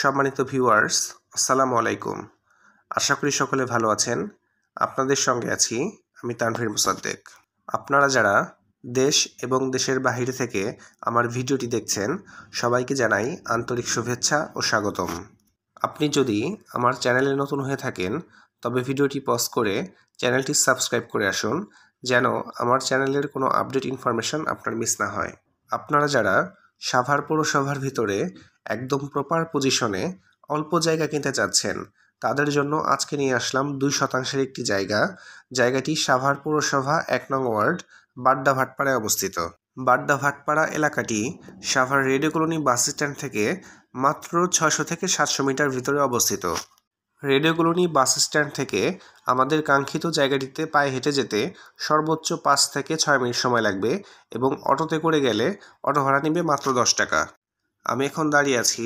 সম্মানিত ভিউয়ার্স, আসসালামু আলাইকুম। আশা করি সকলে ভালো আছেন। আপনাদের সঙ্গে আছি আমি তানভীর মোসাদ্দেক। আপনারা যারা দেশ এবং দেশের বাহিরে থেকে আমার ভিডিওটি দেখছেন, সবাইকে জানাই আন্তরিক শুভেচ্ছা ও স্বাগতম। আপনি যদি আমার চ্যানেলে নতুন হয়ে থাকেন, তবে ভিডিওটি পজ করে চ্যানেলটি সাবস্ক্রাইব করে আসুন, যেন আমার চ্যানেলের কোনো আপডেট ইনফরমেশন আপনার মিস না হয়। আপনারা যারা সাভার পৌরসভার ভিতরে একদম প্রপার পজিশনে অল্প জায়গা কিনতে চাচ্ছেন, তাদের জন্য আজকে নিয়ে আসলাম 2% একটি জায়গাটি সাভার পৌরসভা 1 নং ওয়ার্ড বাড্ডা ভাটপাড়ায় অবস্থিত। বাড্ডা ভাটপাড়া এলাকাটি Savar radio colony bus stand থেকে মাত্র 600 থেকে 700 মিটার ভিতরে অবস্থিত। রেডিও কলোনি বাস স্ট্যান্ড থেকে আমাদের কাঙ্ক্ষিত জায়গাটিতে পায়ে হেঁটে যেতে সর্বোচ্চ 5 থেকে 6 মিনিট সময় লাগবে এবং অটোতে করে গেলে অটো ভাড়া নেবে মাত্র 10 টাকা। আমি এখন দাঁড়িয়ে আছি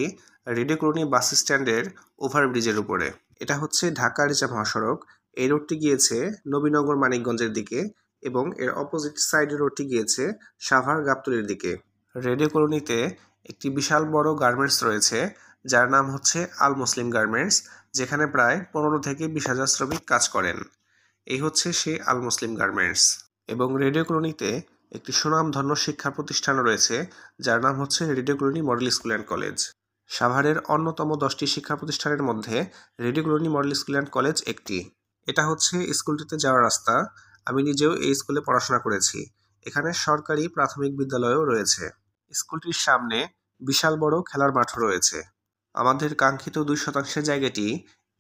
রেডিও কলোনি বাস স্ট্যান্ডের ওভারব্রিজের উপরে। এটা হচ্ছে ঢাকা রিচা মহাসড়ক। এই রোডটি গিয়েছে নবীনগর মানিকগঞ্জের দিকে এবং এর অপোজিট সাইডের রোডটি গিয়েছে সাভার গাবতলীর দিকে। রেডিও কলোনিতে একটি বিশাল বড় গার্মেন্টস রয়েছে, যার নাম হচ্ছে আল মুসলিম গার্মেন্টস, যেখানে প্রায় 15 থেকে 20,000 শ্রমিক কাজ করেন। এই হচ্ছে সেই আল মুসলিম গার্মেন্টস। এবং রেডিও কলোনিতে একটি সুনামধন্য শিক্ষা প্রতিষ্ঠান রয়েছে, যার নাম হচ্ছে radio colony model school and college. সাভারের অন্যতম 10টি শিক্ষা প্রতিষ্ঠানের মধ্যে radio colony model school and college একটি। এটা হচ্ছে স্কুলটিতে যাওয়ার রাস্তা। আমি নিজেও এই স্কুলে পড়াশোনা করেছি। এখানে সরকারি প্রাথমিক বিদ্যালয়ও রয়েছে। স্কুলটির সামনে বিশাল বড় খেলার মাঠও রয়েছে। আমাদের কাঙ্ক্ষিত 2% জায়গাটি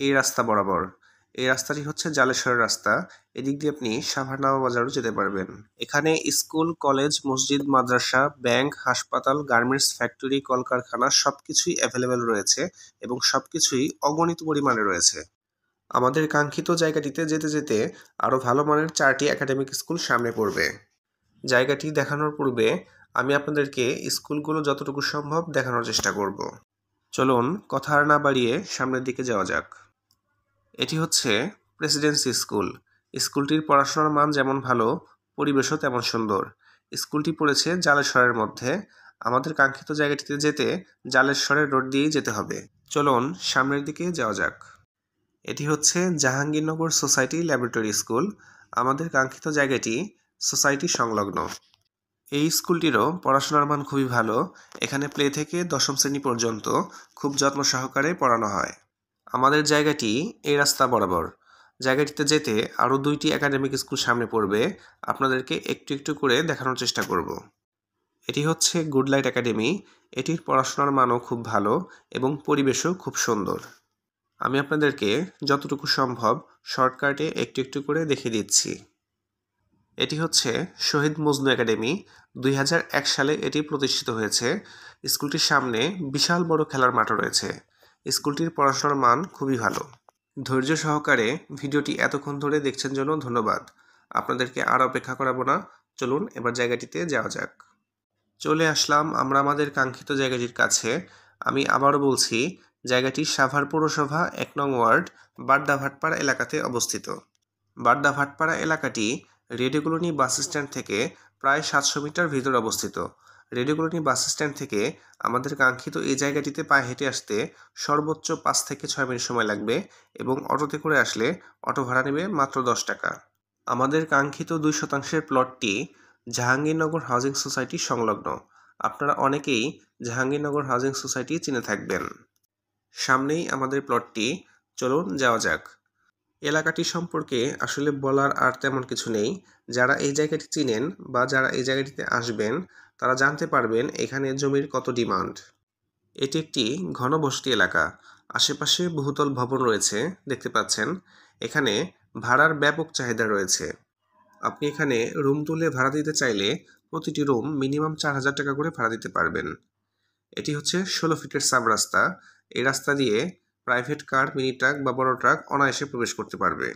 এই রাস্তা বরাবর। এই রাস্তাটি হচ্ছে জালেশ্বরের রাস্তা। এদিক দিয়ে আপনি সাভার নামাবাজারও যেতে পারবেন। এখানে স্কুল, কলেজ, মসজিদ, মাদ্রাসা, ব্যাংক, হাসপাতাল, গার্মেন্টস, ফ্যাক্টরি, কলকারখানা সবকিছুই অ্যাভেলেবেল রয়েছে এবং সবকিছুই অগণিত পরিমাণে রয়েছে। আমাদের কাঙ্ক্ষিত জায়গাটিতে যেতে যেতে আরও ভালো মানের 4টি একাডেমিক স্কুল সামনে পড়বে। জায়গাটি দেখানোর পূর্বে আমি আপনাদেরকে স্কুলগুলো যতটুকু সম্ভব দেখানোর চেষ্টা করব। চলুন কথা আর না বাড়িয়ে সামনের দিকে যাওয়া যাক। এটি হচ্ছে প্রেসিডেন্সি স্কুল। স্কুলটির পড়াশোনার মান যেমন ভালো, পরিবেশও তেমন সুন্দর। স্কুলটি পড়েছে জালেশ্বরের মধ্যে। আমাদের কাঙ্ক্ষিত জায়গাটিতে যেতে জালেশ্বরের রোড দিয়েই যেতে হবে। চলুন সামনের দিকে যাওয়া যাক। এটি হচ্ছে জাহাঙ্গীরনগর সোসাইটি ল্যাবরেটরি স্কুল। আমাদের কাঙ্ক্ষিত জায়গাটি সোসাইটি সংলগ্ন। এই স্কুলটিরও পড়াশোনার মান খুবই ভালো। এখানে প্লে থেকে 10ম শ্রেণী পর্যন্ত খুব যত্ন সহকারে পড়ানো হয়। আমাদের জায়গাটি এই রাস্তা বরাবর। জায়গাটিতে যেতে আরও 2টি একাডেমিক স্কুল সামনে পড়বে। আপনাদেরকে একটু একটু করে দেখানোর চেষ্টা করব। এটি হচ্ছে গুড লাইট একাডেমি। এটির পড়াশোনার মানও খুব ভালো এবং পরিবেশও খুব সুন্দর। আমি আপনাদেরকে যতটুকু সম্ভব শর্টকাটে একটু একটু করে দেখিয়ে দিচ্ছি। এটি হচ্ছে শহীদ মজনু একাডেমি। 2001 সালে এটি প্রতিষ্ঠিত হয়েছে। স্কুলটির সামনে বিশাল বড় খেলার মাঠ রয়েছে। স্কুলটির পড়াশোনার মান খুবই ভালো। ধৈর্য সহকারে ভিডিওটি এতক্ষণ ধরে দেখছেন জন্য ধন্যবাদ। আপনাদেরকে আর অপেক্ষা করাবো না। চলুন এবার জায়গাটিতে যাওয়া যাক। চলে আসলাম আমরা আমাদের কাঙ্ক্ষিত জায়গাটির কাছে। আমি আবারও বলছি, জায়গাটি সাভার পৌরসভা 1 নং ওয়ার্ড বাড্ডা ভাটপাড়া এলাকাতে অবস্থিত। বাড্ডা ভাটপাড়া এলাকাটি রেডিও কলোনি বাস স্ট্যান্ড থেকে প্রায় 700 মিটার ভিতরে অবস্থিত। রেডিও কলোনি বাস স্ট্যান্ড থেকে আমাদের কাঙ্ক্ষিত এই জায়গাটিতে পায়ে হেঁটে আসতে সর্বোচ্চ 5 থেকে 6 মিনিট সময় লাগবে এবং অটোতে করে আসলে অটো ভাড়া নেবে মাত্র 10 টাকা। আমাদের কাঙ্ক্ষিত 2% প্লটটি জাহাঙ্গীরনগর হাউজিং সোসাইটি সংলগ্ন। আপনারা অনেকেই জাহাঙ্গীরনগর হাউজিং সোসাইটি চিনে থাকবেন। সামনেই আমাদের প্লটটি। চলুন যাওয়া যাক। এলাকাটি সম্পর্কে আসলে বলার আর তেমন কিছু নেই। যারা এই জায়গাটি চিনেন বা যারা এই জায়গাটিতে আসবেন, তারা জানতে পারবেন এখানে জমির কত ডিমান্ড। এটি একটি ঘনবসতি এলাকা। আশেপাশে বহুতল ভবন রয়েছে, দেখতে পাচ্ছেন। এখানে ভাড়ার ব্যাপক চাহিদা রয়েছে। আপনি এখানে রুম তুলে ভাড়া দিতে চাইলে প্রতিটি রুম মিনিমাম 4,000 টাকা করে ভাড়া দিতে পারবেন। এটি হচ্ছে 16 ফিটের সাব রাস্তা। এই রাস্তা দিয়ে প্রাইভেট কার, মিনি ট্রাক বা বড় ট্রাক অনায়াসে প্রবেশ করতে পারবে।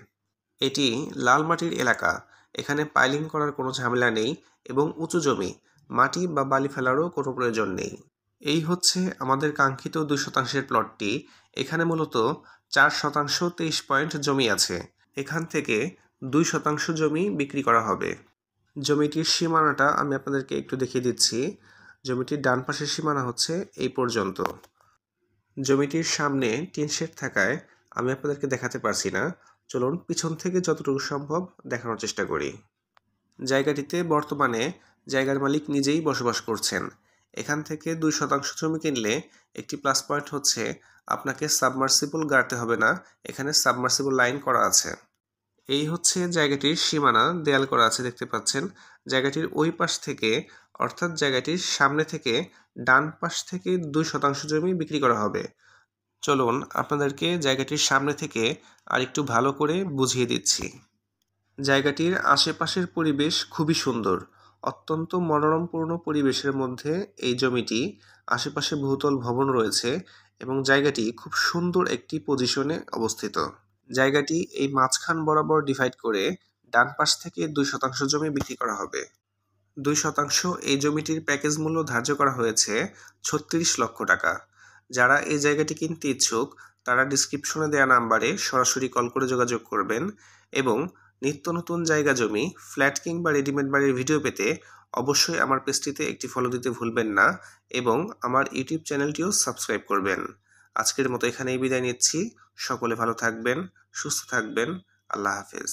এটি লাল মাটির এলাকা। এখানে পাইলিং করার কোনো ঝামেলা নেই এবং উঁচু জমি, মাটি বা বালি ফেলারও কোনো প্রয়োজন নেই। এই হচ্ছে আমাদের কাঙ্ক্ষিত 2% প্লটটি। এখানে মূলত 4% 23 পয়েন্ট জমি আছে। এখান থেকে 2% জমি বিক্রি করা হবে। জমিটির সীমানাটা আমি আপনাদেরকে একটু দেখিয়ে দিচ্ছি। জমিটির ডান পাশের সীমানা হচ্ছে এই পর্যন্ত। জমিটির সামনে টিন শেড থাকায় আমি আপনাদেরকে দেখাতে পারছি না। চলুন পিছন থেকে যতটুকু সম্ভব দেখানোর চেষ্টা করি। জায়গাটিতে বর্তমানে জায়গার মালিক নিজেই বসবাস করছেন। এখান থেকে 2% জমি কিনলে একটি প্লাস পয়েন্ট হচ্ছে আপনাকে সাবমার্সিবল গাড়তে হবে না, এখানে সাবমার্সিবল লাইন করা আছে। এই হচ্ছে জায়গাটির সীমানা, দেয়াল করা আছে দেখতে পাচ্ছেন। জায়গাটির ওই পাশ থেকে অর্থাৎ জায়গাটির সামনে থেকে ডান পাশ থেকে 2% জমি বিক্রি করা হবে। চলুন আপনাদেরকে জায়গাটির সামনে থেকে আরেকটু ভালো করে বুঝিয়ে দিচ্ছি। জায়গাটির আশেপাশের পরিবেশ খুবই সুন্দর, অত্যন্ত মনোরমপূর্ণ পরিবেশের মধ্যে এই জমিটি। আশেপাশে বহুতল ভবন রয়েছে এবং জায়গাটি খুব সুন্দর একটি পজিশনে অবস্থিত। জায়গাটি এই মাঝখান বরাবর ডিভাইড করে ডান পাশ থেকে 2% জমি বিক্রি করা হবে। 2% এই জমিটির প্যাকেজ মূল্য ধার্য করা হয়েছে 36 লক্ষ টাকা। যারা এই জায়গাটি কিনতে ইচ্ছুক তারা ডিসক্রিপশনে দেওয়া নাম্বারে সরাসরি কল করে যোগাযোগ করবেন এবং নিত্য নতুন জায়গা জমি, ফ্ল্যাট কিংবা রেডিমেড বাড়ির ভিডিও পেতে অবশ্যই আমার পেজটিতে একটি ফলো দিতে ভুলবেন না এবং আমার ইউটিউব চ্যানেলটিও সাবস্ক্রাইব করবেন। আজকের মতো এখানেই বিদায় নিচ্ছি। সকলে ভালো থাকবেন, সুস্থ থাকবেন। আল্লাহ হাফেজ।